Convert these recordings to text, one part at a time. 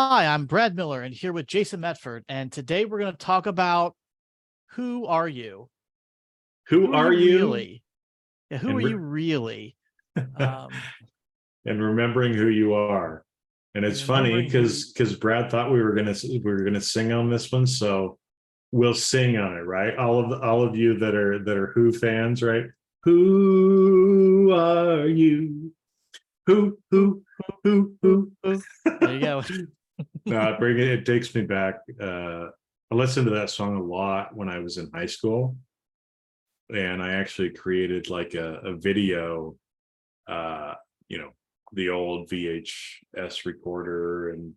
Hi, I'm Brad Miller and here with Jason Metford. And today we're going to talk about who are you? Who Who are you are you? really? Yeah, who are And you really? Um, and remembering who you are. And and it's funny remembering who you, because Brad thought we were gonna sing on this one, so we'll sing on it, right? All of you that are Who fans, right? Who are you? Who who, who who who, who? who. There you go. It takes me back. I listened to that song a lot when I was in high school, and I actually created like a video, uh, you know, the old VHS recorder and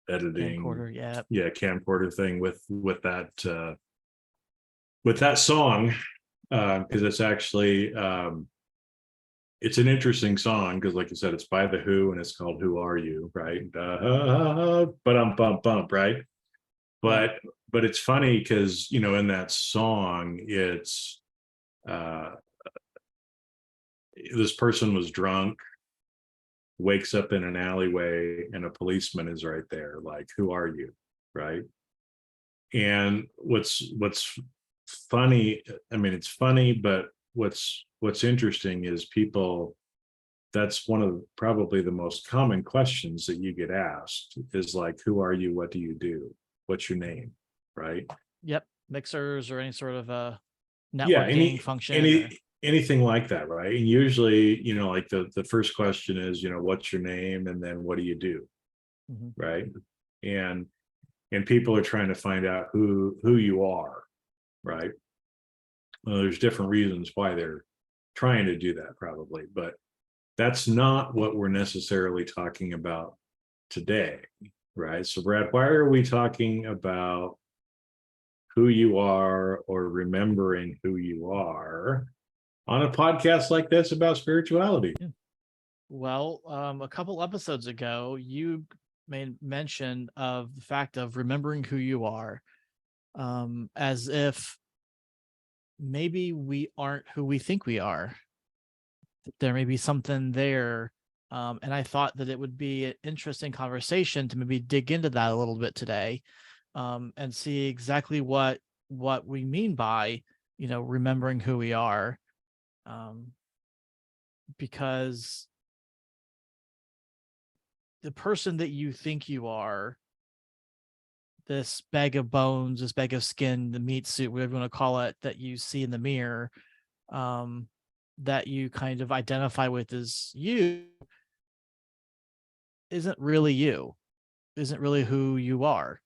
editing, Camcorder, yeah. yeah, camcorder thing with that song, because it's actually it's an interesting song because, like you said, it's by the Who and it's called "Who Are You," right? But bump bump, right? Yep. But but it's funny because in that song, it's uh, this person was drunk, wakes up in an alleyway, and a policeman is right there, like, "Who are you?" Right? And what's funny, I mean, it's funny, but what's interesting is people, that's one of probably the most common questions that you get asked is like, "Who are you? What do you do? What's your name?" Right? Yep. Mixers or any sort of Yeah, networking function any or anything like that, right? And usually, like the first question is, what's your name, and then what do you do, Mhm. right? And people are trying to find out who you are, right? Well, there's different reasons why they're trying to do that, probably, but that's not what we're necessarily talking about today, right? So, Brad, why are we talking about who you are or remembering who you are on a podcast like this about spirituality? Yeah. Well, a couple episodes ago, you made mention of the fact of remembering who you are, as if maybe we aren't who we think we are. There may be something there. And I thought that it would be an interesting conversation to maybe dig into that a little bit today, and see exactly what we mean by, remembering who we are. Um, because the person that you think you are, this bag of bones, this bag of skin, the meat suit, whatever you want to call it, that you see in the mirror, um, that you kind of identify with as you, isn't really you, isn't really who you are.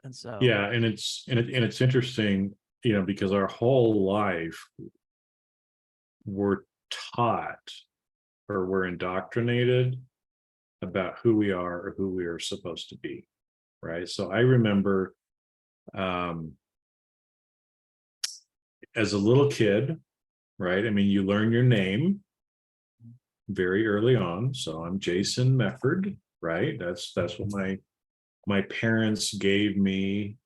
And so, Yeah, and it's interesting, because our whole life we're taught or we're indoctrinated about who we are or who we are supposed to be, right? So I remember, um, as a little kid, right? I mean, you learn your name very early on. So I'm Jason Mefford, right? That's what my parents gave me,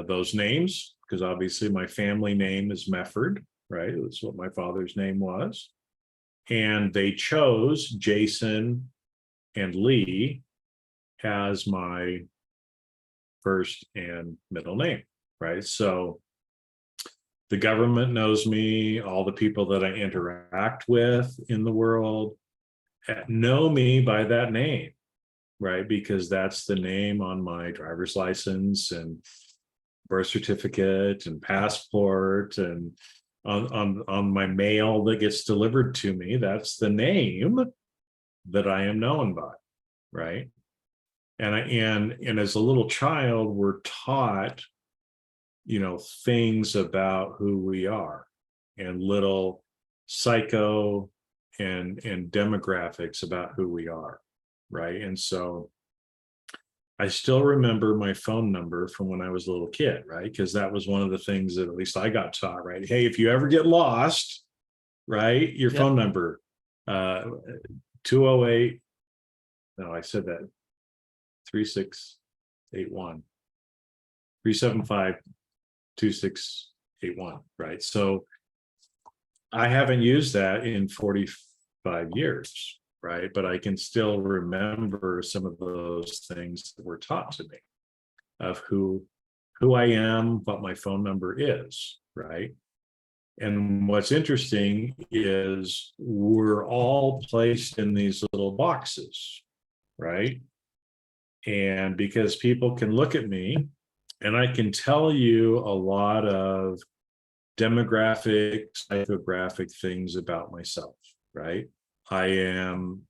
those names, because obviously my family name is Mefford, right? That's what my father's name was. And they chose Jason and Lee as my first and middle name, right? So the government knows me, all the people that I interact with in the world know me by that name, right? Because that's the name on my driver's license and birth certificate and passport, and on my mail that gets delivered to me. That's the name that I am known by, right? And as a little child, we're taught, things about who we are, and little psycho and demographics about who we are, right? And so I still remember my phone number from when I was a little kid, right? Because that was one of the things that at least I got taught, right? Hey, if you ever get lost, right, your yep. phone number, uh 208, no, I said that, 3681 375 2681, right? So I haven't used that in 45 years, right? But I can still remember some of those things that were taught to me of who I am, what my phone number is, right? And what's interesting is we're all placed in these little boxes, right? And because people can look at me and I can tell you a lot of demographic, psychographic things about myself, right? I am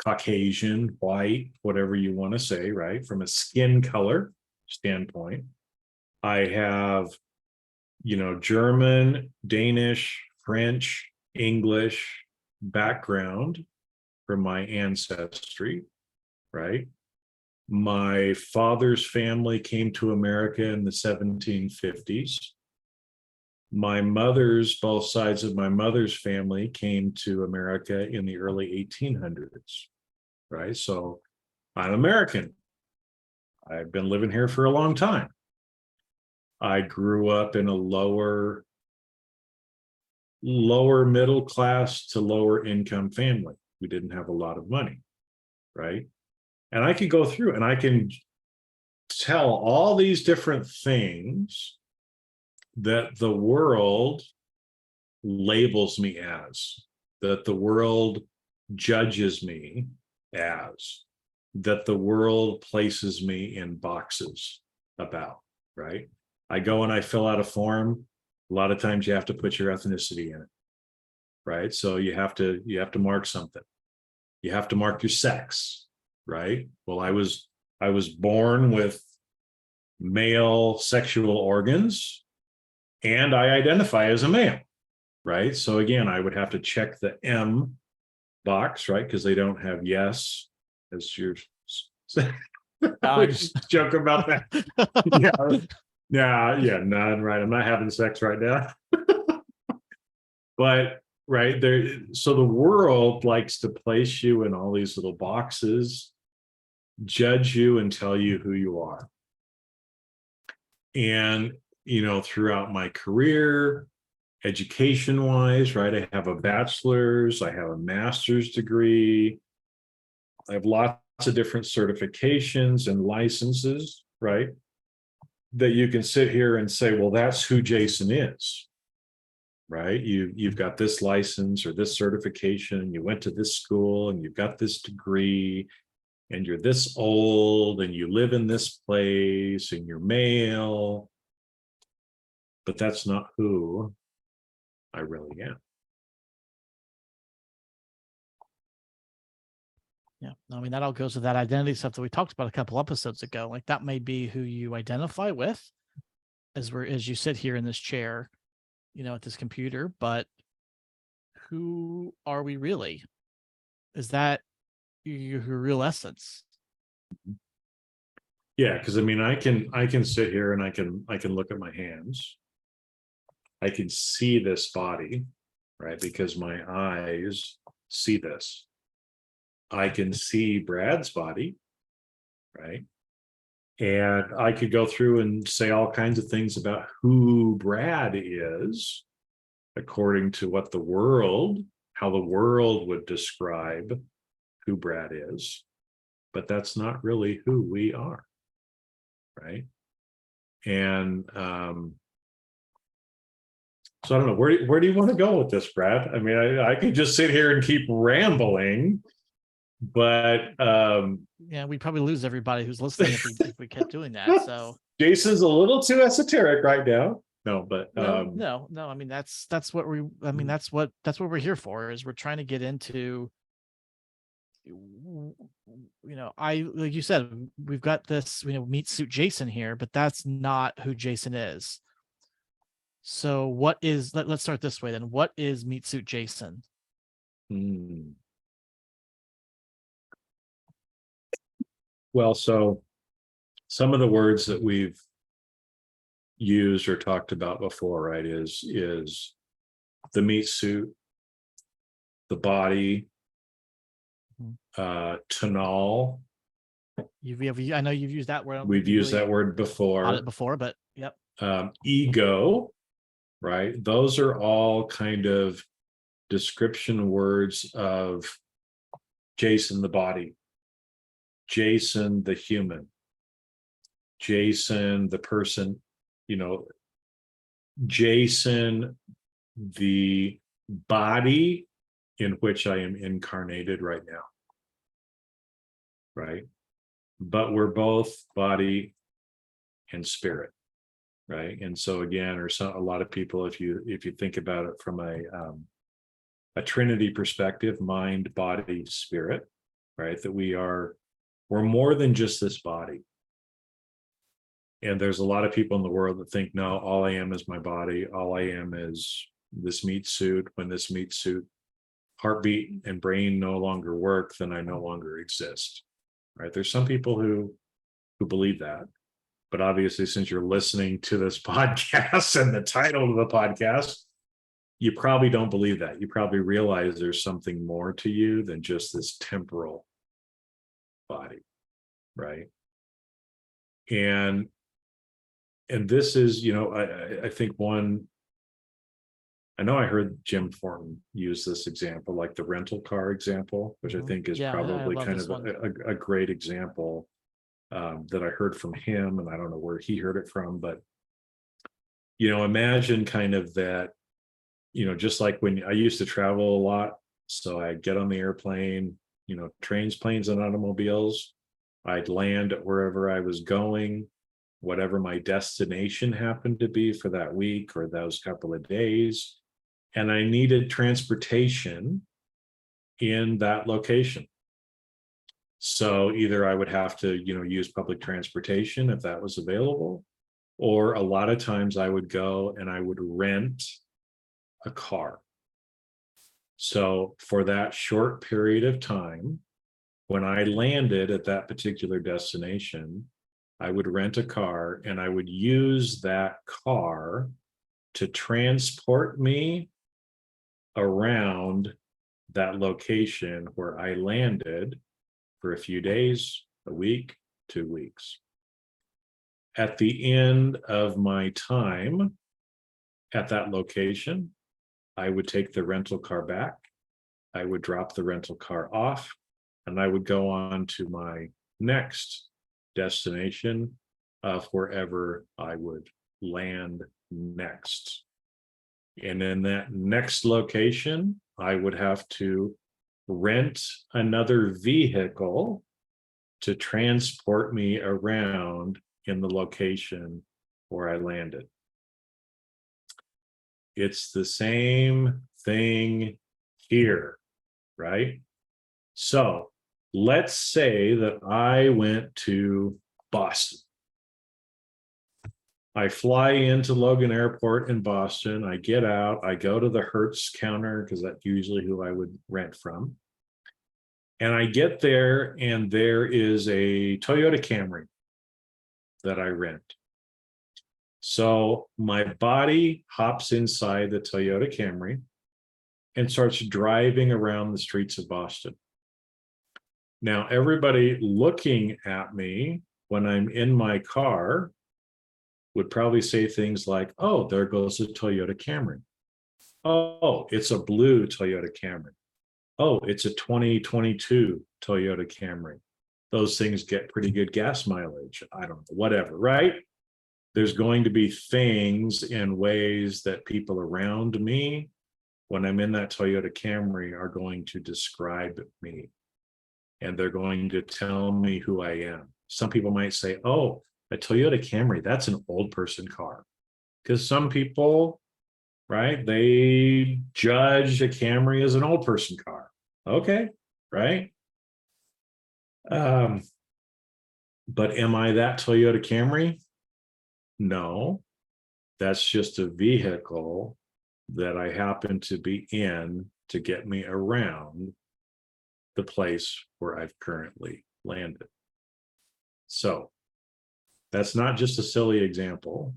Caucasian, white, whatever you want to say, right? From a skin color standpoint. I have, German, Danish, French, English background from my ancestry, right? My father's family came to America in the 1750s. Both sides of my mother's family came to America in the early 1800s, right? So I'm American. I've been living here for a long time. I grew up in a lower middle class to lower income family. We didn't have a lot of money, right? And I could go through and I can tell all these different things that the world labels me as, that the world judges me as, that the world places me in boxes about, right? I go and I fill out a form. A lot of times you have to put your ethnicity in it, right? So you have to mark something. You have to mark your sex, right? Well, I was born with male sexual organs and I identify as a male, right? So again, I would have to check the M box, right? Because they don't have yes as your I just joke about that. Yeah, none, right? I'm not having sex right now. But right there, so the world likes to place you in all these little boxes, judge you and tell you who you are. And throughout my career, education wise, right, I have a bachelor's, I have a master's degree, I have lots of different certifications and licenses, right, that you can sit here and say, well, that's who Jason is, right? You've got this license or this certification, you went to this school and you've got this degree and you're this old and you live in this place and you're male, but that's not who I really am. Yeah, I mean, that all goes to that identity stuff that we talked about a couple episodes ago. Like that may be who you identify with as you sit here in this chair, at this computer, but who are we really? Is that your real essence? Yeah, because I mean, I can sit here and I can look at my hands. I can see this body, right? Because my eyes see this. I can see Brad's body, right? And I could go through and say all kinds of things about who Brad is, according to how the world would describe who Brad is. But that's not really who we are, right? And so I don't know, where do you want to go with this, Brad? I mean, I could just sit here and keep rambling, but yeah, we'd probably lose everybody who's listening if we kept doing that. So Jason's a little too esoteric right now. No, but no. I mean, that's what that's what we're here for, is we're trying to get into, I, like you said, we've got this, meat suit Jason here, but that's not who Jason is. So what is, let's start this way then. What is meat suit Jason? Well, so some of the words that we've used or talked about before, right, is the meat suit, the body, tonal. I know you've used that word. We've used that word before. But yep. Ego, right? Those are all kind of description words of Jason the body, Jason the human, Jason the person, Jason the body in which I am incarnated right now. Right? But we're both body and spirit. Right? And so again, or a lot of people, if you think about it from a Trinity perspective, mind, body, spirit, right? That we're more than just this body. And there's a lot of people in the world that think, no, all I am is my body. All I am is this meat suit. When this meat suit heartbeat and brain no longer work, then I no longer exist. Right? There's some people who believe that. But obviously, since you're listening to this podcast and the title of the podcast, you probably don't believe that. You probably realize there's something more to you than just this temporal body, right? And this is, I think I know I heard Jim Thornton use this example, like the rental car example, which I think is probably love kind this of one. a great example that I heard from him, and I don't know where he heard it from, but imagine kind of that, just like when I used to travel a lot, so I'd get on the airplane, trains, planes, and automobiles. I'd land at wherever I was going, whatever my destination happened to be for that week or those couple of days, and I needed transportation in that location. So either I would have to, use public transportation if that was available, or a lot of times I would go and I would rent a car. So for that short period of time, when I landed at that particular destination, I would rent a car and I would use that car to transport me around that location where I landed for a few days, a week, 2 weeks. At the end of my time at that location, I would take the rental car back. I would drop the rental car off, and I would go on to my next destination of wherever I would land next. And in that next location, I would have to rent another vehicle to transport me around in the location where I landed. It's the same thing here, right? So let's say that I went to Boston. I fly into Logan Airport in Boston. I get out. I go to the Hertz counter because that's usually who I would rent from. And I get there, and there is a Toyota Camry that I rent. So my body hops inside the Toyota Camry and starts driving around the streets of Boston. Now, everybody looking at me when I'm in my car would probably say things like, oh, there goes a Toyota Camry. Oh, it's a blue Toyota Camry. Oh, it's a 2022 Toyota Camry. Those things get pretty good gas mileage. I don't know, whatever, right? There's going to be things and ways that people around me, when I'm in that Toyota Camry, are going to describe me. And they're going to tell me who I am. Some people might say, oh, a Toyota Camry, that's an old person car. Because some people, right, they judge a Camry as an old person car. Okay, right? But am I that Toyota Camry? No, that's just a vehicle that I happen to be in to get me around the place where I've currently landed. So that's not just a silly example.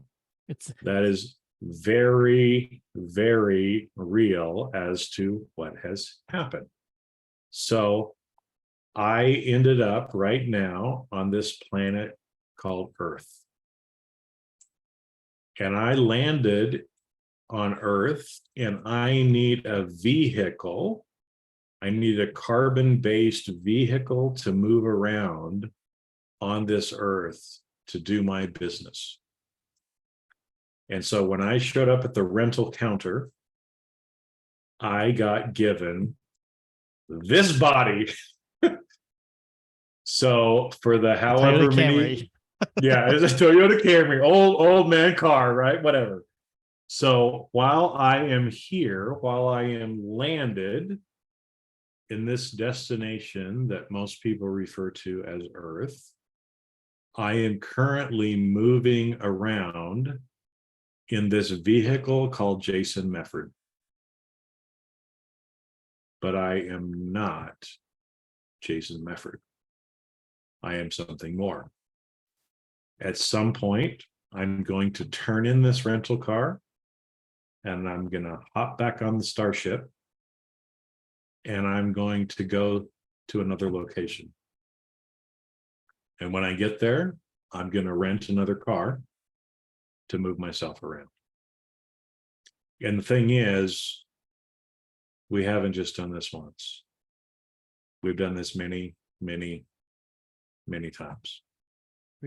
That is very, very real as to what has happened. So I ended up right now on this planet called Earth. And I landed on Earth, and I need a vehicle. I need a carbon-based vehicle to move around on this earth to do my business. And so when I showed up at the rental counter, I got given this body. So for the however many, yeah, it's a Toyota Camry, old man car, right? Whatever. So while I am here, while I am landed in this destination that most people refer to as Earth, I am currently moving around in this vehicle called Jason Mefford. But I am not Jason Mefford. I am something more. At some point, I'm going to turn in this rental car and I'm going to hop back on the Starship and I'm going to go to another location. And when I get there, I'm going to rent another car to move myself around. And the thing is, we haven't just done this once. We've done this many, many, many times.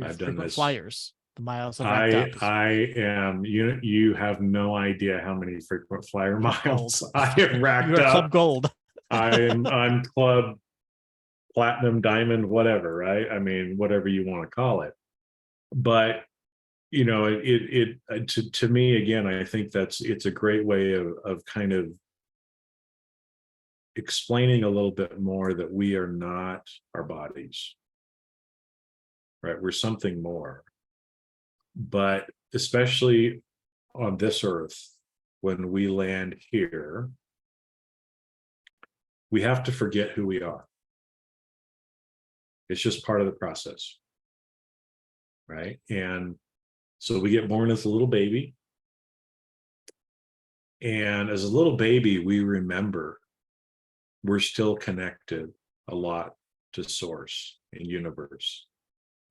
I've done this. Flyers. The miles have racked up. I am, you have no idea how many frequent flyer miles I have racked You're up. Club Gold. I'm Club Platinum, Diamond, whatever, right? I mean, whatever you want to call it. But to me, again, I think it's a great way of kind of explaining a little bit more that we are not our bodies, right? We're something more. But especially on this earth, when we land here, we have to forget who we are. It's just part of the process, right? And so we get born as a little baby. And as a little baby, we remember we're still connected a lot to source and universe.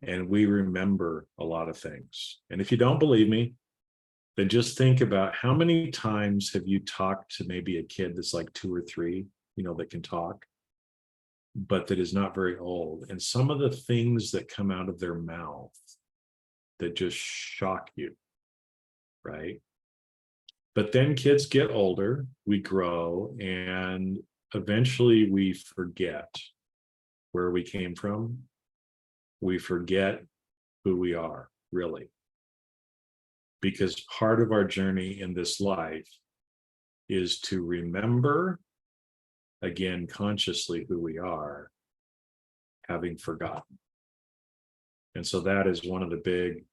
And we remember a lot of things. And if you don't believe me, then just think about how many times have you talked to maybe a kid that's like 2 or 3, that can talk, but that is not very old. And some of the things that come out of their mouth that just shock you, right? But then kids get older, we grow, and eventually we forget where we came from. We forget who we are, really. Because part of our journey in this life is to remember, again, consciously who we are, having forgotten. And so that is one of the big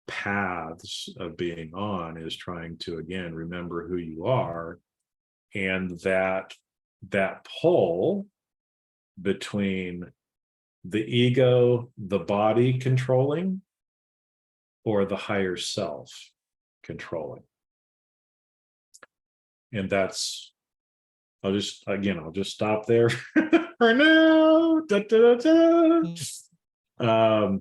paths of being on, is trying to, again, remember who you are, and that pull between the ego, the body controlling, or the higher self controlling. And that's, I'll just stop there for now. Da, da, da, da.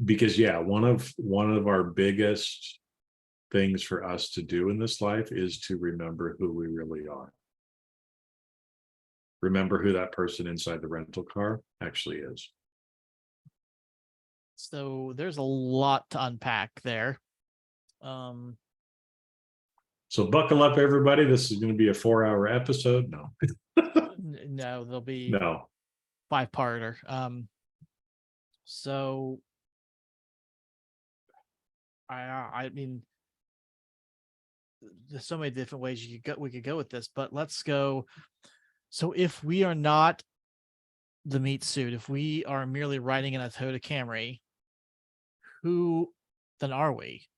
Because one of our biggest things for us to do in this life is to remember who we really are. Remember who that person inside the rental car actually is. So there's a lot to unpack there. So buckle up, everybody. This is going to be a 4-hour episode. No. No, there'll be no 5-parter. So I mean, there's so many different ways we could go with this, but let's go. So if we are not the meat suit, if we are merely riding in a Toyota Camry, who then are we?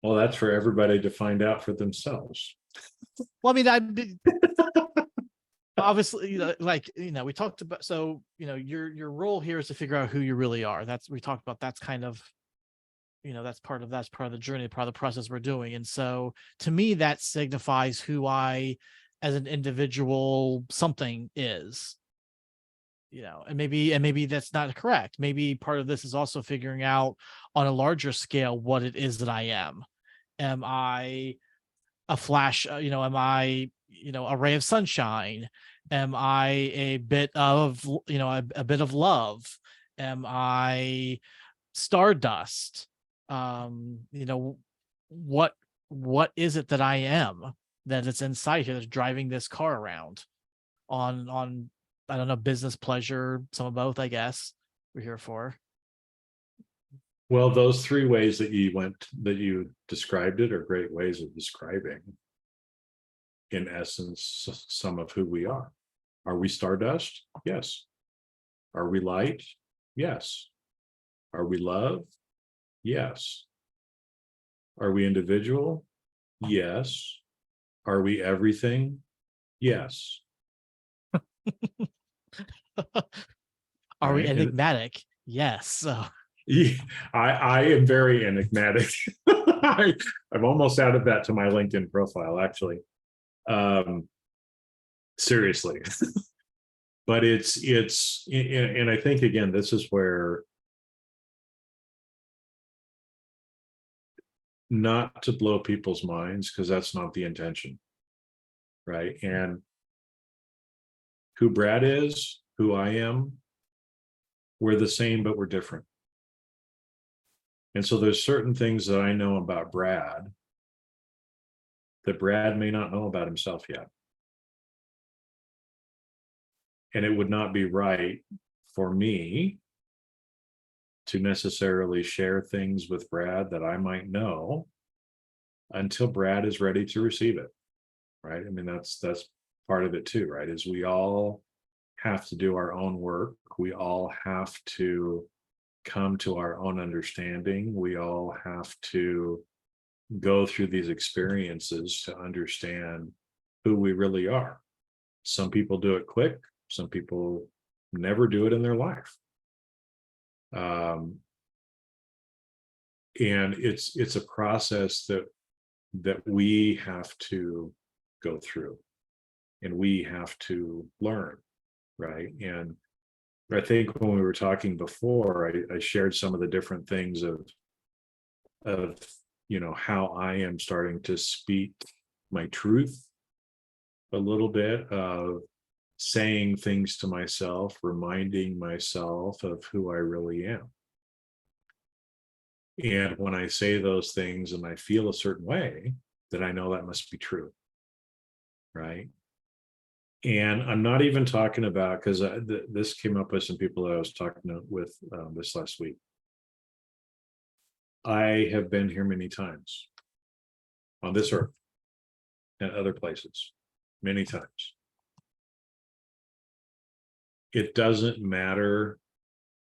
Well, that's for everybody to find out for themselves. Well, I mean, obviously, we talked about, so, your role here is to figure out who you really are. We talked about, that's kind of, that's part of the journey, part of the process we're doing. And so to me, that signifies who I, as an individual, something is. and maybe that's not correct. Maybe part of this is also figuring out on a larger scale what it is that I am. Am I a flash? Am I, a ray of sunshine? Am I a bit of, a bit of love? Am I stardust? What is it that I am, that it's inside here that's driving this car around on I don't know, business, pleasure, some of both, I guess we're here for. Well, those three ways that you described it are great ways of describing, in essence, some of who we are. Are we stardust? Yes. Are we light? Yes. Are we love? Yes. Are we individual? Yes. Are we everything? Yes. Are we Right. And enigmatic? Yes. So yeah, I am very enigmatic. I've almost added that to my LinkedIn profile, actually. Seriously. But and I think, again, this is where, not to blow people's minds, because that's not the intention, right? And who Brad is, who I am, we're the same, but we're different. And so there's certain things that I know about Brad that Brad may not know about himself yet. And it would not be right for me to necessarily share things with Brad that I might know until Brad is ready to receive it. Right. I mean, that's part of it too, right? Is we all have to do our own work. We all have to come to our own understanding. We all have to go through these experiences to understand who we really are. Some people do it quick. Some people never do it in their life. And it's a process that we have to go through, and we have to learn, right? And I think when we were talking before, I shared some of the different things of how I am starting to speak my truth a little bit, of saying things to myself, reminding myself of who I really am. And when I say those things and I feel a certain way, then I know that must be true, right? And I'm not even talking about, because this came up with some people that I was talking with this last week. I have been here many times on this earth and other places, many times. It doesn't matter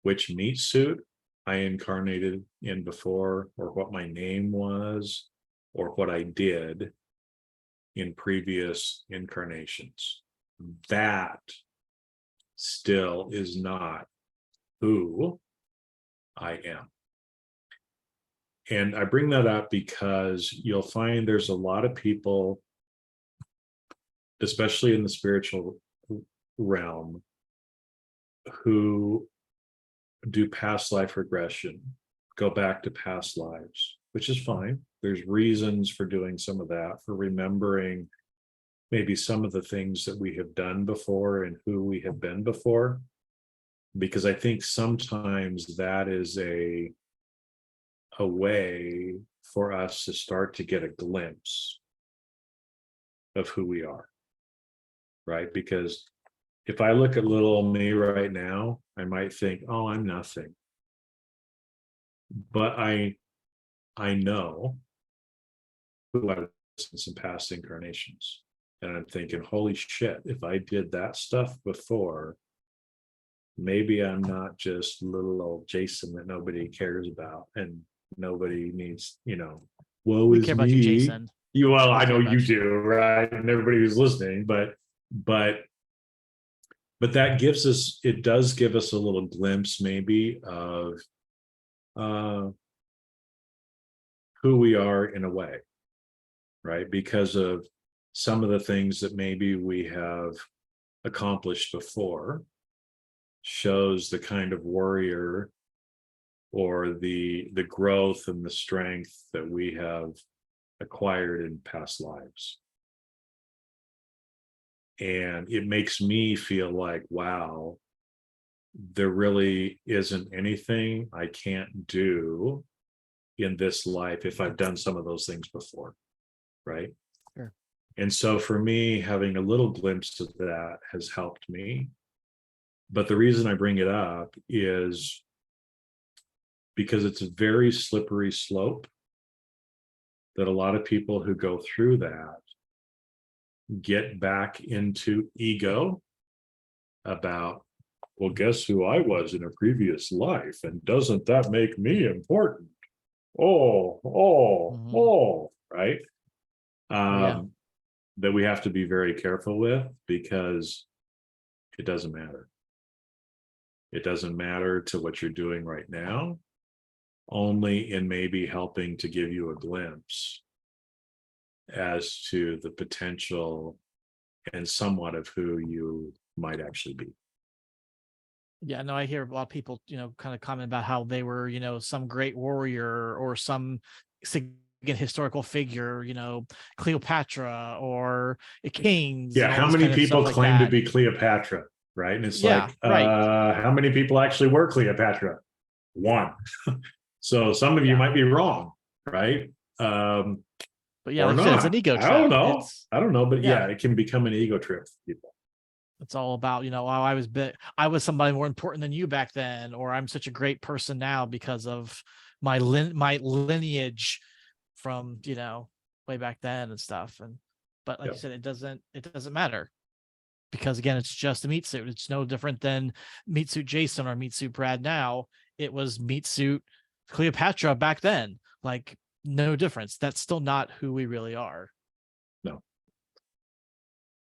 which meat suit I incarnated in before, or what my name was, or what I did in previous incarnations. That still is not who I am. And I bring that up because you'll find there's a lot of people, especially in the spiritual realm, who do past life regression, go back to past lives, which is fine. There's reasons for doing some of that, for remembering maybe some of the things that we have done before and who we have been before. Because I think sometimes that is a way for us to start to get a glimpse of who we are, right? Because if I look at little me right now, I might think, oh, I'm nothing. But I know who I was in some past incarnations. And I'm thinking, holy shit, if I did that stuff before, maybe I'm not just little old Jason that nobody cares about and nobody needs, woe we is care about you, me. Jason. Well, We I know care about you do, right? And everybody who's listening, but that it does give us a little glimpse maybe of who we are in a way, right? Because of some of the things that maybe we have accomplished before, shows the kind of warrior or the growth and the strength that we have acquired in past lives. And it makes me feel like, wow, there really isn't anything I can't do in this life if I've done some of those things before. Right. Sure. And so for me, having a little glimpse of that has helped me. But the reason I bring it up is because it's a very slippery slope that a lot of people who go through that get back into ego about, well, guess who I was in a previous life? And doesn't that make me important? Mhm. Right? Oh, yeah. That we have to be very careful with, because it doesn't matter. It doesn't matter to what you're doing right now, only in maybe helping to give you a glimpse as to the potential and somewhat of who you might actually be. Yeah, no, I hear a lot of people, kind of comment about how they were, some great warrior or some significant historical figure, Cleopatra or kings Yeah, and all how this many kind of stuff people like claim to that. be Cleopatra, right? And it's Yeah, like, right. how many people actually were Cleopatra? One. So some of you Yeah. might be wrong, right? Um, But yeah, or like you said, it's an not. ego I don't trip. know. It's I don't know, but yeah, yeah, it can become an ego trip for people. it's all about, oh, I was somebody more important than you back then, or I'm such a great person now because of my lineage from, way back then and stuff. And but like you Yep. said, it doesn't matter, because again, it's just a meat suit. It's no different than meat suit Jason or meat suit Brad now. It was meat suit Cleopatra back then. Like, no difference. That's still not who we really are. No.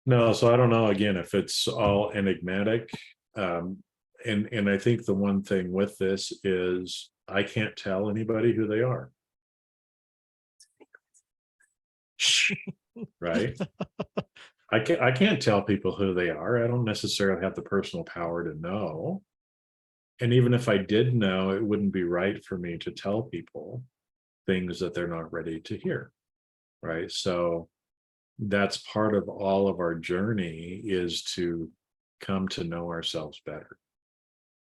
No, so I don't know again if it's all enigmatic. And I think the one thing with this is I can't tell anybody who they are. Right? I can't tell people who they are. I don't necessarily have the personal power to know. And even if I did know, it wouldn't be right for me to tell people things that they're not ready to hear. Right. So that's part of all of our journey, is to come to know ourselves better.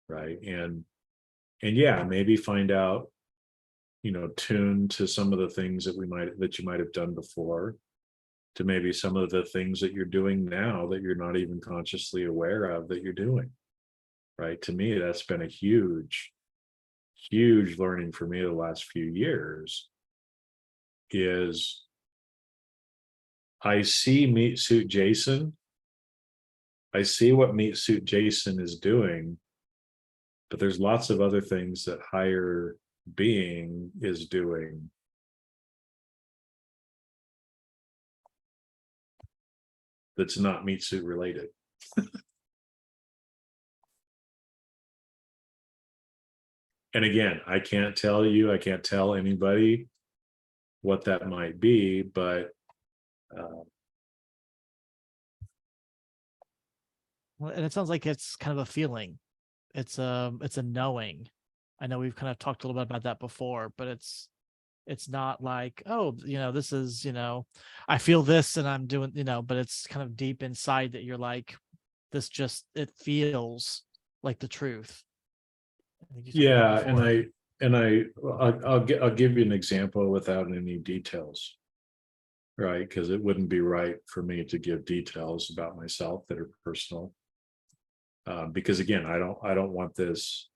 Right. And yeah, maybe find out, tune to some of the things that you might have done before, to maybe some of the things that you're doing now that you're not even consciously aware of that you're doing. Right. To me, that's been a huge learning for me the last few years. Is I see Meat Suit Jason. I see what Meat Suit Jason is doing, but there's lots of other things that higher being is doing that's not meat suit related. And again, I can't tell anybody what that might be, but uh, Well, and it sounds like it's kind of a feeling. It's a knowing. I know we've kind of talked a little bit about that before, but it's not like, oh, this is, I feel this and I'm doing, but it's kind of deep inside that you're like, it feels like the truth. I think you talked about yeah, before. I'll give you an example without any details, right? Because it wouldn't be right for me to give details about myself that are personal. Because again, I don't want this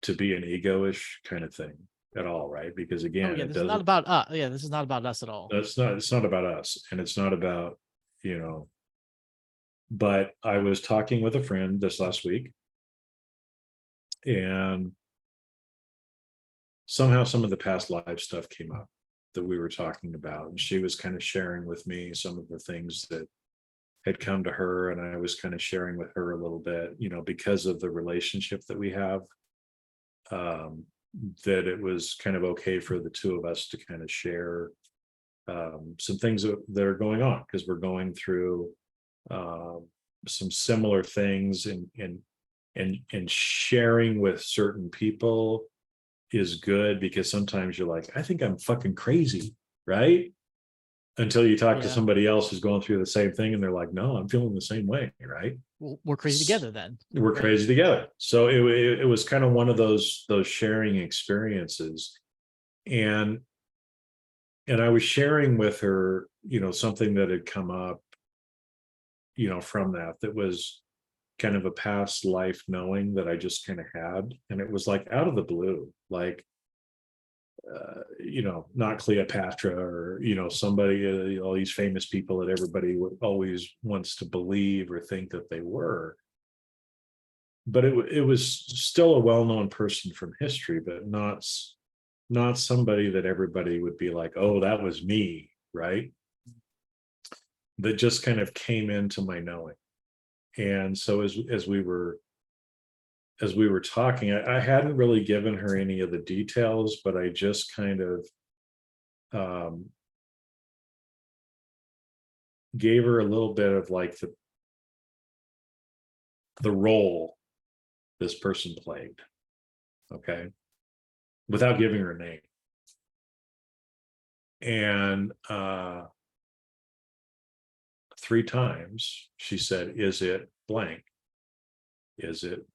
to be an ego-ish kind of thing at all, right? Because Oh again, yeah, it this is not doesn't. about us. Yeah, this is not about us at all. It's not about us, and it's not about, you know. But I was talking with a friend this last week, and somehow some of the past life stuff came up that we were talking about, and she was kind of sharing with me some of the things that had come to her, and I was kind of sharing with her a little bit, because of the relationship that we have, um, that it was kind of okay for the two of us to kind of share some things that are going on, because we're going through, um, some similar things, and sharing with certain people is good, because sometimes you're like, I think I'm fucking crazy, right? Until you talk to Yeah. somebody else who's going through the same thing, and they're like, no, I'm feeling the same way, right? Well, we're crazy together then. We're Right. crazy together. So it was kind of one of those sharing experiences. And I was sharing with her, something that had come up, from that was kind of a past life knowing that I just kind of had. And it was like out of the blue, like, not Cleopatra, or, somebody, all these famous people that everybody always wants to believe or think that they were. But it was still a well-known person from history, but not somebody that everybody would be like, oh, that was me, right? That just kind of came into my knowing. And so as we were talking, I hadn't really given her any of the details, but I just kind of um, gave her a little bit of like the role this person played, okay, without giving her a name. And 3 times she said, is it blank? Is it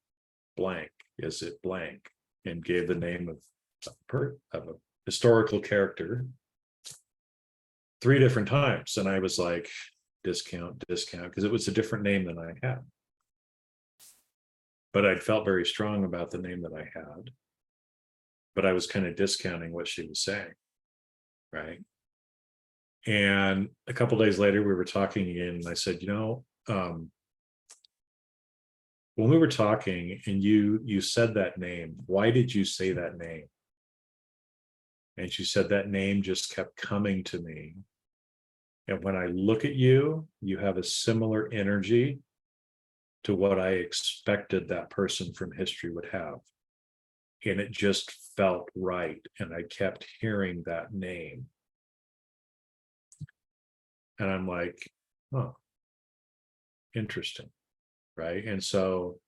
blank? Is it blank? And gave the name of a historical character 3 different times. And I was like, discount, because it was a different name than I had. But I felt very strong about the name that I had. But I was kind of discounting what she was saying. Right. And a couple days later, we were talking again, and I said, when we were talking and you said that name, why did you say that name? And she said, that name just kept coming to me. And when I look at you, you have a similar energy to what I expected that person from history would have. And it just felt right. And I kept hearing that name. And I'm like, oh, interesting. Right. And so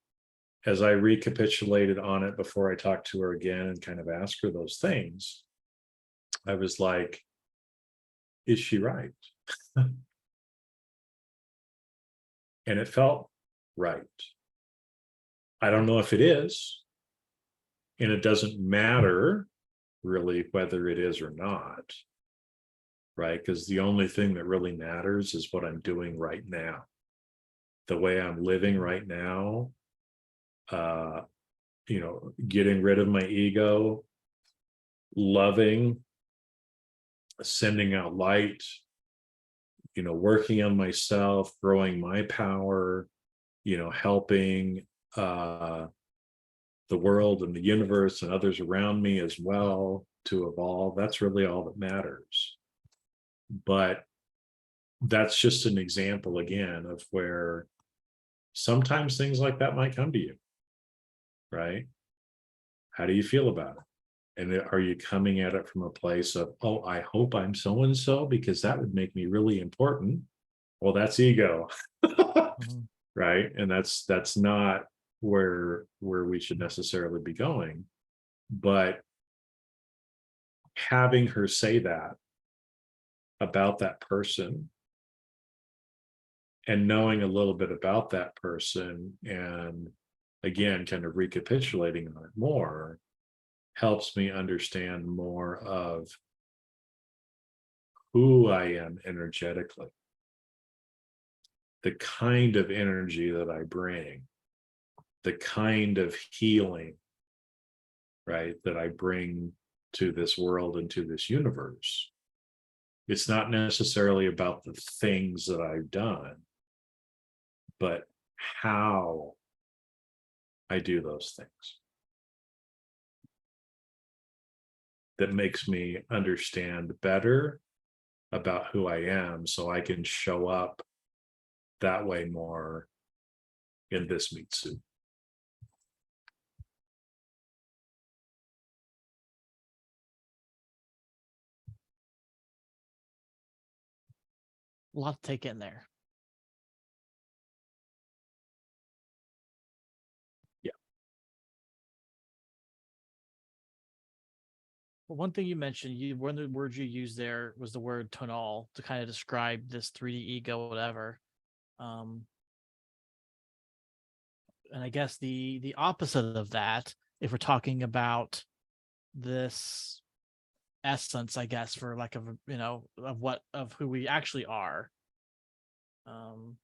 as I recapitulated on it before I talked to her again and kind of asked her those things, I was like, is she right? And it felt right. I don't know if it is. And it doesn't matter really whether it is or not. Right. Because the only thing that really matters is what I'm doing right now. The way I'm living right now, uh, getting rid of my ego, loving, sending out light, working on myself, growing my power, helping the world and the universe and others around me as well to evolve. That's really all that matters. But that's just an example again of where sometimes things like that might come to you, right? How do you feel about it? And are you coming at it from a place of, oh, I hope I'm so and so because that would make me really important? Well, that's ego. Mhm. Right. And that's not where we should necessarily be going. But having her say that about that person and knowing a little bit about that person, and again kind of recapitulating on it more, helps me understand more of who I am energetically, the kind of energy that I bring, the kind of healing, right, that I bring to this world and to this universe. It's not necessarily about the things that I've done, but how I do those things that makes me understand better about who I am, so I can show up that way more in this meat suit. A lot to take in there. Well, one thing you mentioned, one of the words you used there was the word tonal to kind of describe this 3D ego, whatever. Um, and I guess the opposite of that, if we're talking about this essence, I guess, for lack of of who we actually are, um,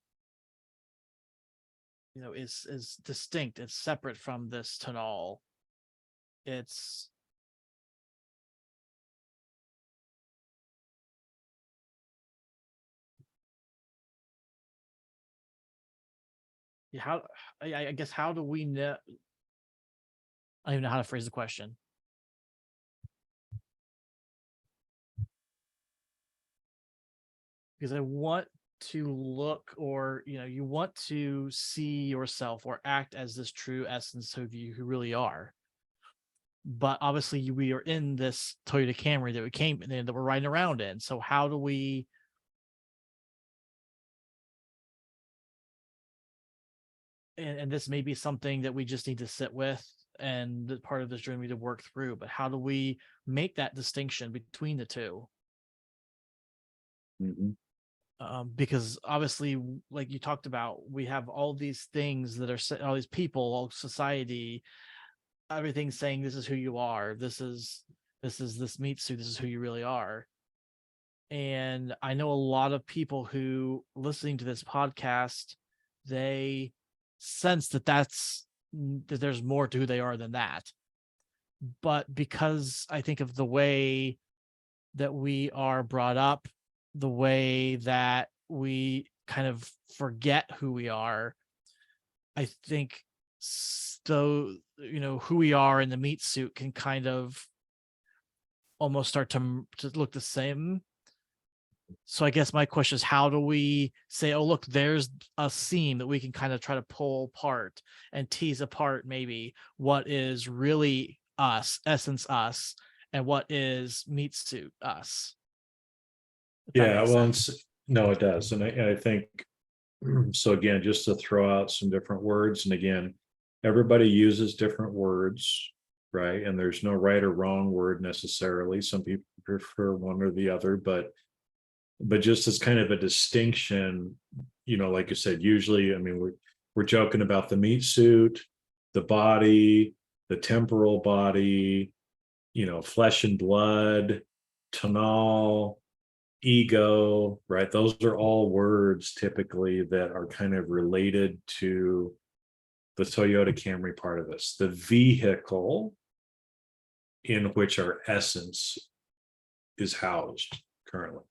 is distinct. It's separate from this tonal. It's how I guess how do we know? I don't even know how to phrase the question. Because I want to look, or you want to see yourself or act as this true essence of you who really are. But obviously we are in this Toyota Camry that we came in, that we're riding around in. So how do we, and this may be something that we just need to sit with, and part of this journey to work through, but how do we make that distinction between the two? Mhm. Because obviously, like you talked about, we have all these things that are all these people, all society, everything saying this is who you are. This meat suit. This is who you really are. And I know a lot of people who listening to this podcast, they sense that there's more to who they are than that. But because I think of the way that we are brought up, the way that we kind of forget who we are, I think so, who we are in the meat suit can kind of almost start to look the same. So I guess my question is, how do we say, oh, look, there's a seam that we can kind of try to pull apart and tease apart maybe what is really us, essence us, and what is meat suit us. If that Yeah, makes well, sense. no, it does. And I think, so again, just to throw out some different words, and again, everybody uses different words, right? And there's no right or wrong word necessarily. Some people prefer one or the other, but just as kind of a distinction, like you said, usually, I mean, we're joking about the meat suit, the body, the temporal body, flesh and blood, tonal, ego, right? Those are all words typically that are kind of related to the Toyota Camry part of this, the vehicle in which our essence is housed currently.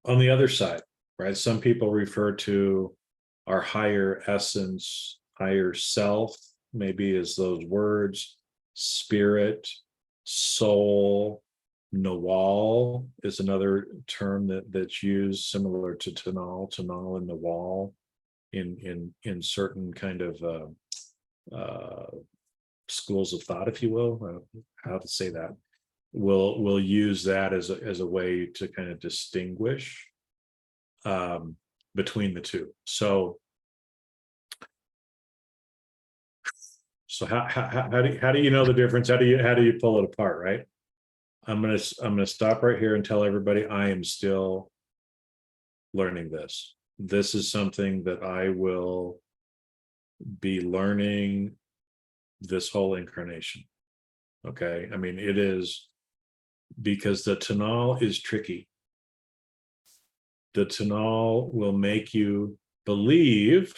On the other side, right? Some people refer to our higher essence, higher self, maybe as those words, spirit, soul, nawal is another term that's used similar to tonal and nawal in certain kind of schools of thought, if you will. I don't know how to say that. We'll use that as a way to kind of distinguish between the two. So how do you know the difference? How do you pull it apart, right? I'm gonna stop right here and tell everybody I am still learning this. This is something that I will be learning this whole incarnation. Okay. I mean, it is, because the tonal is tricky. The tonal will make you believe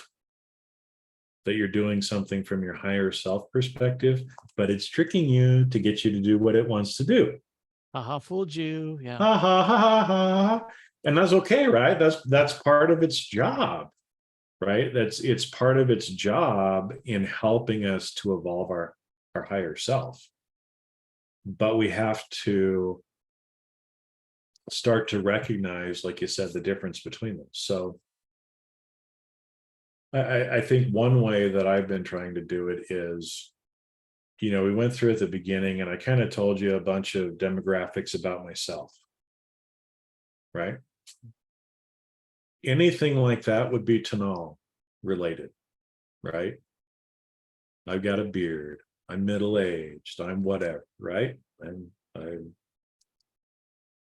that you're doing something from your higher self perspective, but it's tricking you to get you to do what it wants to do. Haha, fooled you. Yeah. Ha ha ha ha ha. And that's okay, right? That's part of its job, right? It's part of its job in helping us to evolve our higher self. But we have to start to recognize, like you said, the difference between them. So I think one way that I've been trying to do it is, we went through at the beginning and I kind of told you a bunch of demographics about myself, right? Anything like that would be tonal related, right? I've got a beard. I'm middle-aged, I'm whatever, right?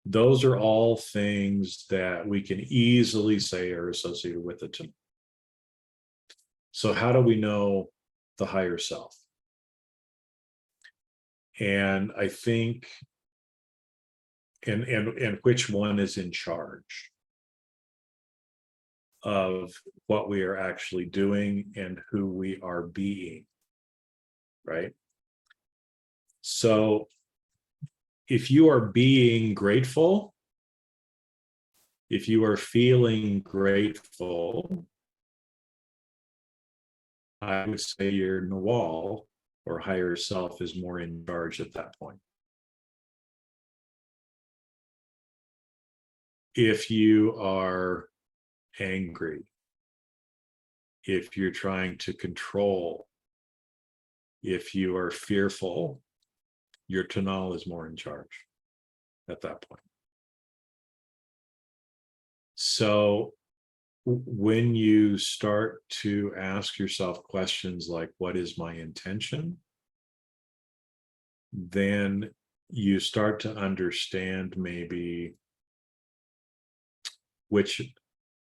Those are all things that we can easily say are associated with it. So how do we know the higher self? And I think, and which one is in charge of what we are actually doing and who we are being, right? So if you are being grateful, if you are feeling grateful, I would say your Nawal or higher self is more in charge at that point. If you are angry, if you're trying to control, if you are fearful, your Tanal is more in charge at that point. So when you start to ask yourself questions like, what is my intention? Then you start to understand maybe which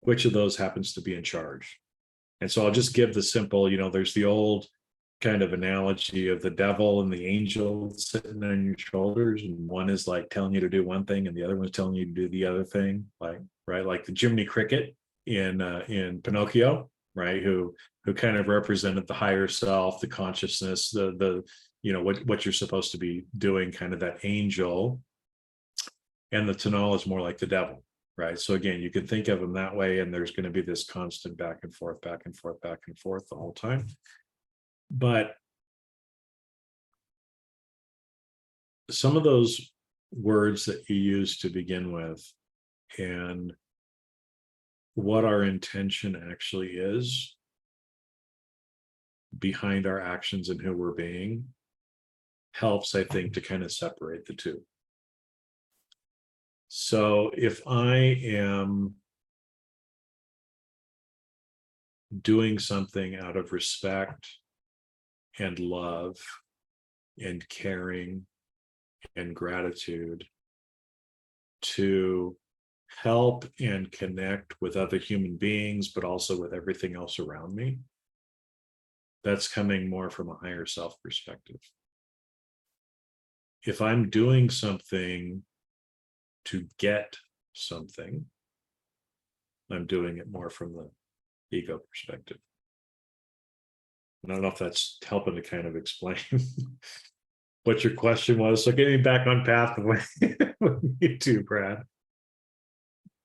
of those happens to be in charge. And so I'll just give the simple, there's the old kind of analogy of the devil and the angel sitting on your shoulders, and one is like telling you to do one thing and the other one's telling you to do the other thing, like, right, like the Jiminy Cricket in Pinocchio, right, who kind of represented the higher self, the consciousness, the what you're supposed to be doing, kind of that angel. And the Tanal is more like the devil, right? So again, you can think of them that way, and there's going to be this constant back and forth, back and forth, back and forth the whole time. But some of those words that you use to begin with, and what our intention actually is behind our actions and who we're being, helps, I think, to kind of separate the two. So if I am doing something out of respect and love and caring and gratitude to help and connect with other human beings, but also with everything else around me, that's coming more from a higher self perspective. If I'm doing something to get something, I'm doing it more from the ego perspective. I don't know if that's helping to kind of explain what your question was. So getting back on path with you too, Brad.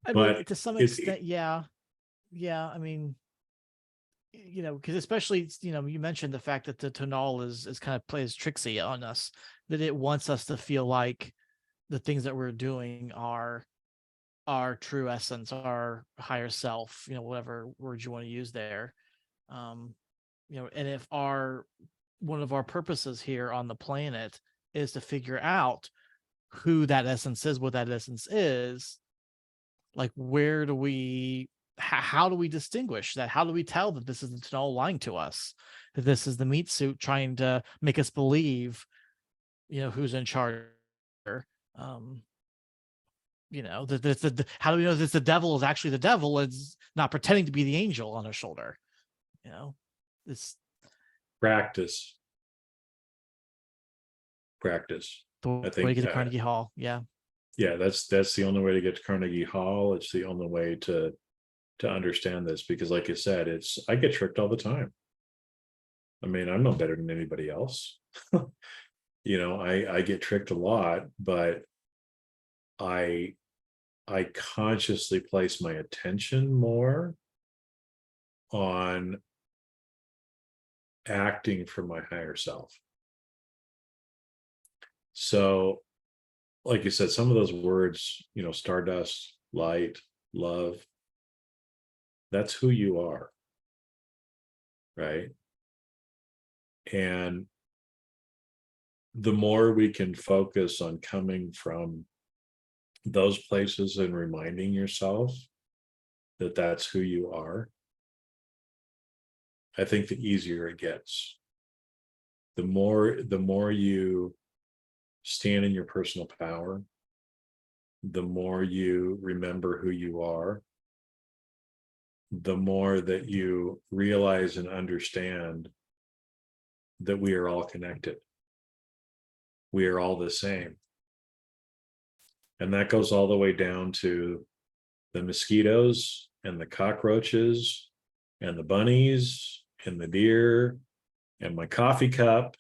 I mean, to some extent, yeah. I mean, because especially, you mentioned the fact that the tonal is kind of plays tricksy on us, that it wants us to feel like the things that we're doing are our true essence, our higher self, whatever words you want to use there. And if one of our purposes here on the planet is to figure out who that essence is, what that essence is, like, where do we, how do we distinguish that? How do we tell that this is the Tanal lying to us, that this is the meat suit trying to make us believe, who's in charge? How do we know that the devil is actually the devil? It's not pretending to be the angel on our shoulder. This practice. the I way think to get to Carnegie Hall. Yeah. That's the only way to get to Carnegie Hall. It's the only way to understand this, because like I said, I get tricked all the time. I mean, I'm no better than anybody else. I get tricked a lot, but I consciously place my attention more on acting for my higher self. So, like you said, some of those words, stardust, light, love, that's who you are, right? And the more we can focus on coming from those places and reminding yourself that that's who you are, I think the easier it gets. the more you stand in your personal power, the more you remember who you are, the more that you realize and understand that we are all connected. We are all the same. And that goes all the way down to the mosquitoes and the cockroaches and the bunnies and the deer and my coffee cup.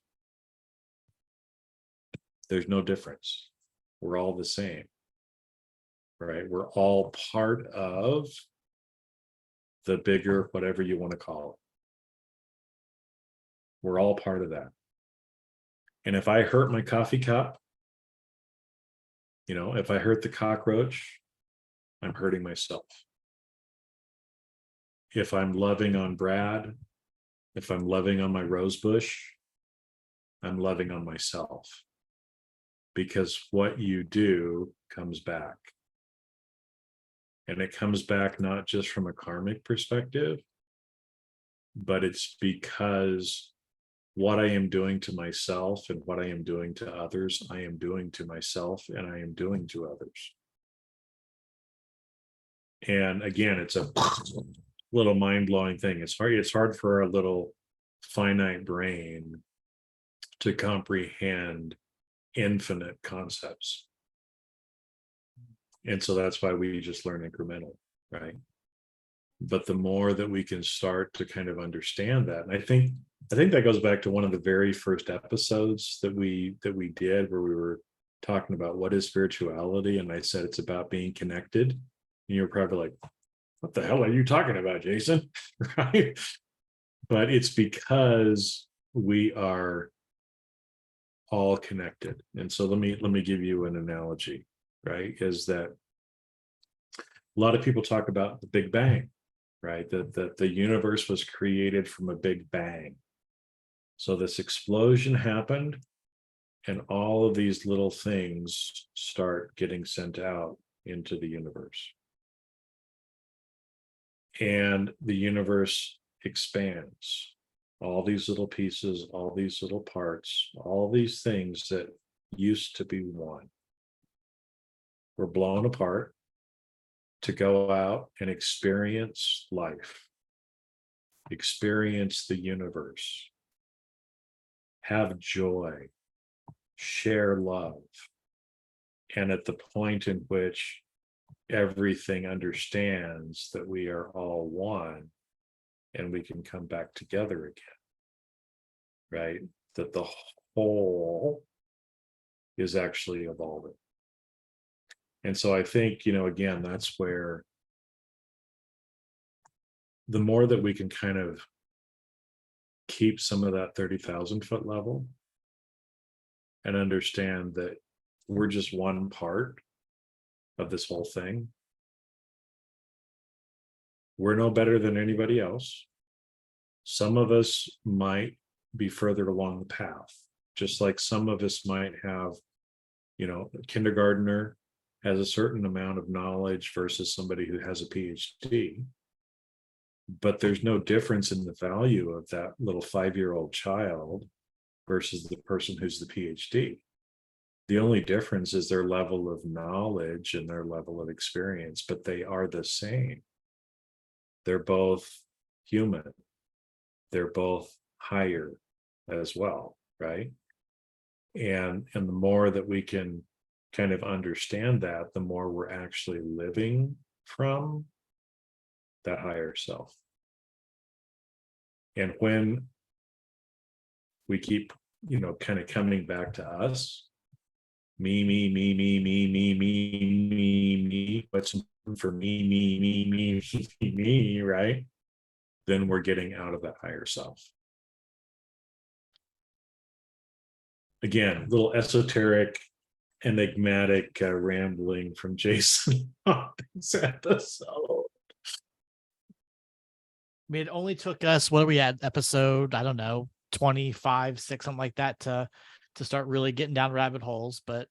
There's no difference. We're all the same, right? We're all part of the bigger, whatever you want to call it. We're all part of that. And if I hurt my coffee cup, if I hurt the cockroach, I'm hurting myself. If I'm loving on Brad, if I'm loving on my rose bush, I'm loving on myself. Because what you do comes back. And it comes back not just from a karmic perspective, but it's because what I am doing to myself and what I am doing to others, I am doing to myself and I am doing to others. And again, it's a little mind-blowing thing. It's hard for a little finite brain to comprehend infinite concepts. And so that's why we just learn incremental, right? But the more that we can start to kind of understand that, and I think that goes back to one of the very first episodes that we did, where we were talking about what is spirituality, and I said it's about being connected. And you're probably like, what the hell are you talking about, Jason? Right? But it's because we are all connected. And so let me give you an analogy, right? Is that a lot of people talk about the Big Bang, right? That the universe was created from a big bang. So this explosion happened, and all of these little things start getting sent out into the universe. And the universe expands. All these little pieces, all these little parts, all these things that used to be one were blown apart to go out and experience life, experience the universe, have joy, share love. And at the point in which everything understands that we are all one and we can come back together again, right? That the whole is actually evolving. And so I think, again, that's where the more that we can kind of keep some of that 30,000 foot level and understand that we're just one part of this whole thing. We're no better than anybody else. Some of us might be further along the path, just like some of us might have, a kindergartner has a certain amount of knowledge versus somebody who has a PhD. But there's no difference in the value of that little 5-year-old child versus the person who's the PhD. The only difference is their level of knowledge and their level of experience, but they are the same. They're both human. They're both higher as well, right? And the more that we can kind of understand that, the more we're actually living from that higher self. And when we keep, kind of coming back to us, me, what's for me, right? Then we're getting out of that higher self. Again, a little esoteric, enigmatic rambling from Jason on this episode. I mean, it only took us, what are we at, episode, I don't know, 25, 6, something like that, to start really getting down rabbit holes. But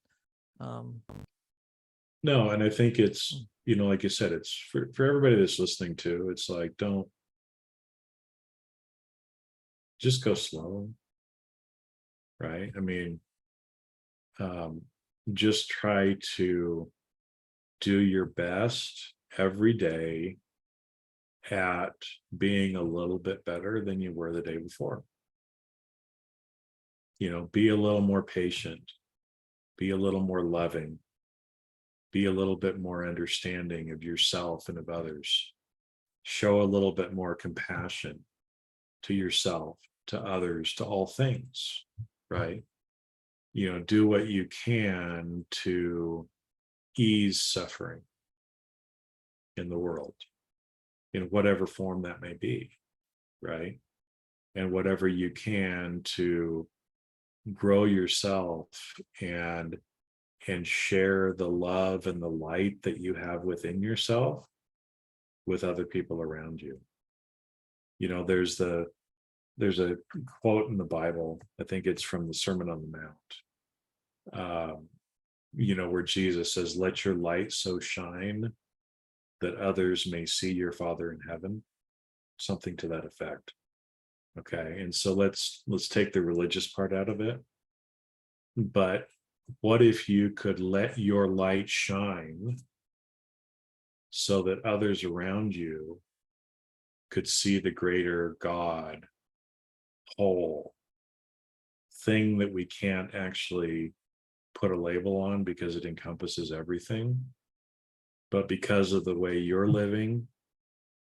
no, and I think it's, like you said, it's for everybody that's listening to, it's like, don't just go slow. right? I mean, just try to do your best every day at being a little bit better than you were the day before. Be a little more patient, be a little more loving, be a little bit more understanding of yourself and of others. Show a little bit more compassion to yourself, to others, to all things, right? Do what you can to ease suffering in the world, in whatever form that may be, right? And whatever you can to grow yourself and share the love and the light that you have within yourself with other people around you. There's a quote in the Bible, I think it's from the Sermon on the Mount, where Jesus says, "Let your light so shine that others may see your Father in heaven," something to that effect. Okay, and so let's take the religious part out of it. But what if you could let your light shine so that others around you could see the greater God, whole thing that we can't actually put a label on because it encompasses everything, but because of the way you're living,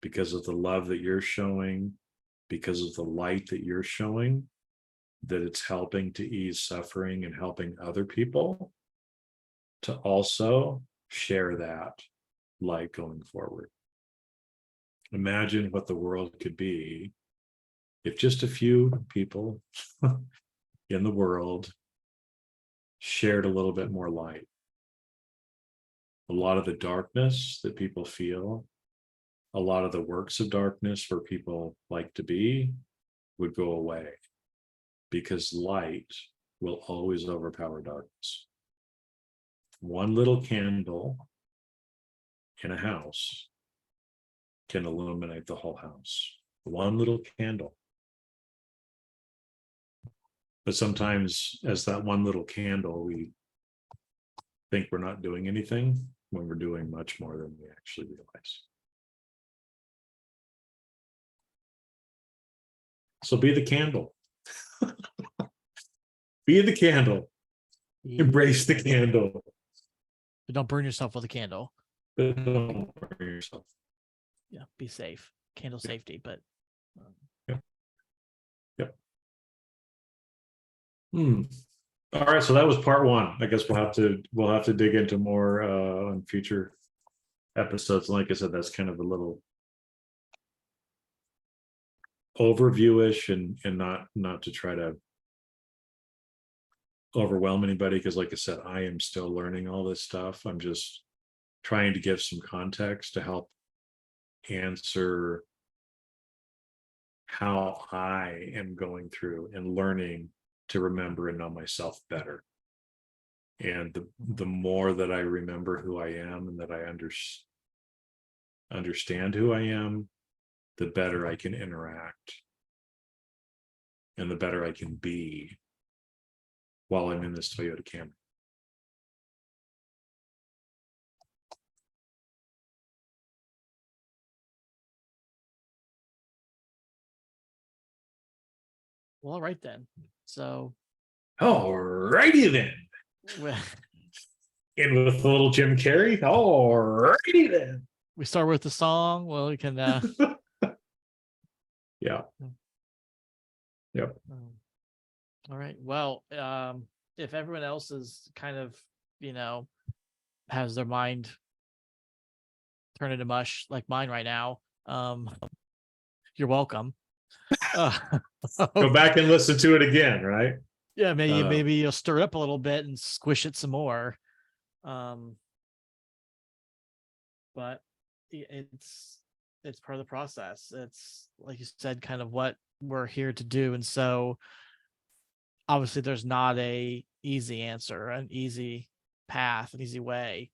because of the love that you're showing, because of the light that you're showing, that it's helping to ease suffering and helping other people to also share that light going forward. Imagine what the world could be if just a few people in the world shared a little bit more light. A lot of the darkness that people feel, a lot of the works of darkness where people like to be, would go away, because light will always overpower darkness. One little candle in a house can illuminate the whole house. One little candle. But sometimes, as that one little candle, we think we're not doing anything when we're doing much more than we actually realize. So be the candle. Be the candle. Embrace the candle. But don't burn yourself with a candle. But don't burn yourself. Yeah, be safe. Candle safety, but Yep. All right, so that was part one. I guess we'll have to dig into more on future episodes. Like I said, that's kind of a little overview-ish, and not to try to overwhelm anybody, because like I said, I am still learning all this stuff. I'm just trying to give some context to help answer how I am going through and learning to remember and know myself better. And the more that I remember who I am and that I understand who I am, the better I can interact and the better I can be while I'm in this Toyota Camry. well, all right then. So All righty then. In with a little Jim Carrey. All righty then. We start with the song. Well, we can Yeah. Yep. All right. Well, if everyone else is kind of, has their mind turned into mush like mine right now, you're welcome. Go back and listen to it again, right? Yeah, maybe you'll stir it up a little bit and squish it some more. But it's part of the process. It's, like you said, kind of what we're here to do. And so obviously there's not a easy answer, an easy path, an easy way.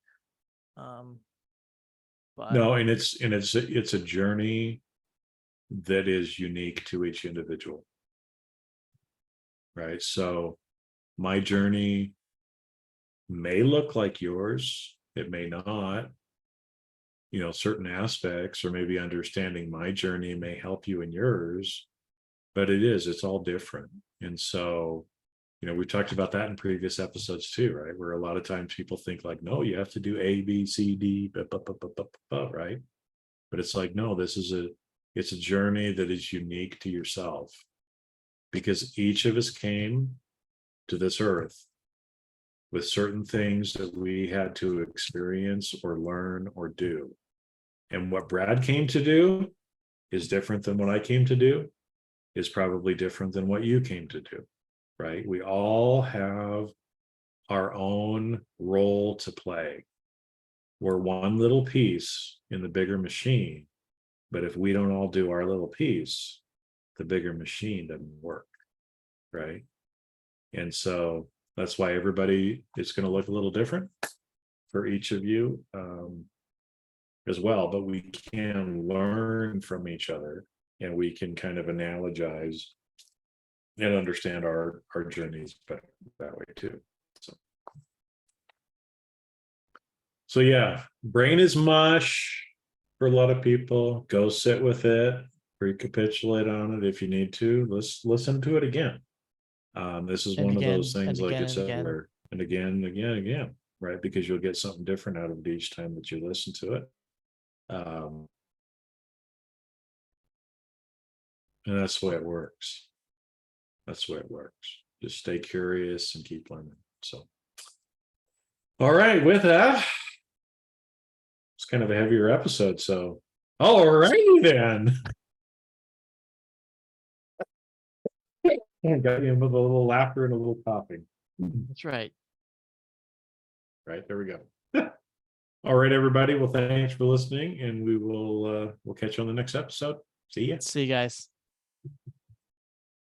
But no, and it's a journey that is unique to each individual. Right. So my journey may look like yours. It may not. Certain aspects, or maybe understanding my journey may help you in yours, but it's all different. And so, we talked about that in previous episodes too, right? Where a lot of times people think like, no, you have to do A, B, C, D, right? But it's like, no, it's a journey that is unique to yourself, because each of us came to this earth with certain things that we had to experience or learn or do. And what Brad came to do is different than what I came to do, is probably different than what you came to do, right? We all have our own role to play. We're one little piece in the bigger machine, but if we don't all do our little piece, the bigger machine doesn't work, right? And so that's why everybody is going to look a little different for each of you as well. But we can learn from each other, and we can kind of analogize and understand our journeys better that way too. So yeah, brain is mush for a lot of people. Go sit with it, recapitulate on it if you need to. Let's listen to it again. This is And one of again, those things, and like I again, and said, again. where and again, right? Because you'll get something different out of it each time that you listen to it. And that's the way it works. That's the way it works. Just stay curious and keep learning. So, all right, with that, it's kind of a heavier episode. So, all righty then. Got you with a little laughter and a little coughing. That's right. Right, there we go. All right, everybody. Well, thanks for listening, and we'll catch you on the next episode. See ya. See you guys.